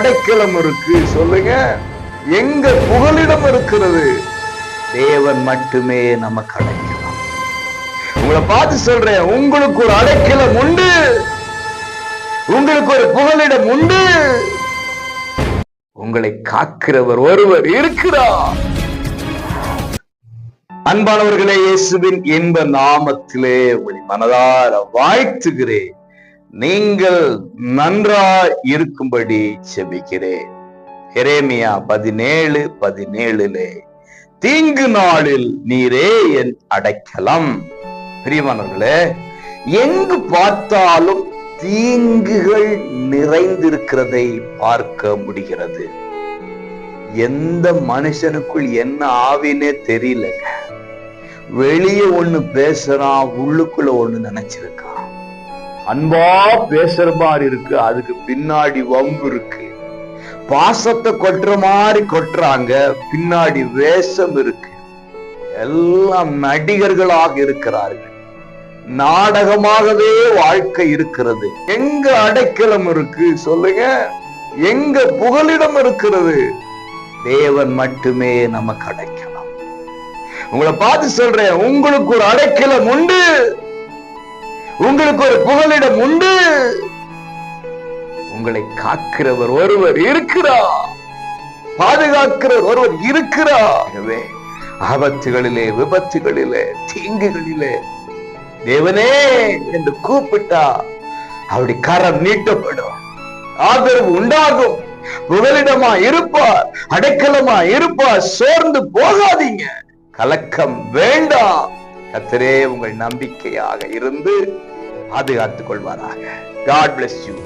அடைக்கலம் இருக்கு? சொல்லுங்க. எங்க புகலிடம் இருக்கிறது? தேவன் மட்டுமே நமக்கு அடைக்கலம். உங்களை பார்த்து சொல்றேன், உங்களுக்கு ஒரு அடைக்கலம் உண்டு, உங்களுக்கு ஒரு புகலிடம் உண்டு. உங்களை காக்கிறவர் ஒருவர் இருக்கிறார். அன்பானவர்களே, இயேசுவின் இன்ப நாமத்திலே உங்களை மனதார வாழ்த்துகிறேன். நீங்கள் நன்றாய் இருக்கும்படி செபிக்கிறேன். எரேமியா 17:17 தீங்கு நாளில் நீரே என் அடைக்கலம். பிரியமானவர்களே, எங்கு பார்த்தாலும் தீங்குகள் நிறைந்திருக்கிறதை பார்க்க முடிகிறது. எந்த மனுஷனுக்குள் என்ன ஆவினே தெரியலங்க. வெளியே ஒண்ணு பேசுறான், உள்ளுக்குள்ள ஒண்ணு நினைச்சிருக்கான். அன்பா பேசுற மாதிரி இருக்கு, அதுக்கு பின்னாடி வம்பு இருக்கு. பாசத்தை கொட்டுற மாதிரி கொட்டுறாங்க, பின்னாடி வேஷம் இருக்கு. எல்லாம் நடிகர்களாக இருக்கிறார்கள். நாடகமாகவே வாழ்க்கை இருக்கிறது. எங்க அடைக்கலம் இருக்கு? சொல்லுங்க. எங்க புகலிடம் இருக்கிறது? தேவன் மட்டுமே நமக்கு அடைக்கலம். உங்களை பார்த்து சொல்றேன், உங்களுக்கு ஒரு அடைக்கலம் உண்டு, உங்களுக்கு ஒரு புகலிடம் உண்டு. உங்களை காக்கிறவர் ஒருவர் இருக்கிறார், பாதுகாக்கிறவர் ஒருவர் இருக்கிறார். ஆபத்துகளிலே, விபத்துகளிலே, தீங்குகளிலே தேவனே என்று கூப்பிட்டா அவருடைய கரம் நீட்டப்படும், ஆதரவு உண்டாகும், புகலிடமா இருப்பார், அடைக்கலமா இருப்பார். சோர்ந்து போகாதீங்க, கலக்கம் வேண்டாம். கர்த்தரே உங்கள் நம்பிக்கையாக இருந்து பாதுகாத்துக் கொள்வாராக. God bless you.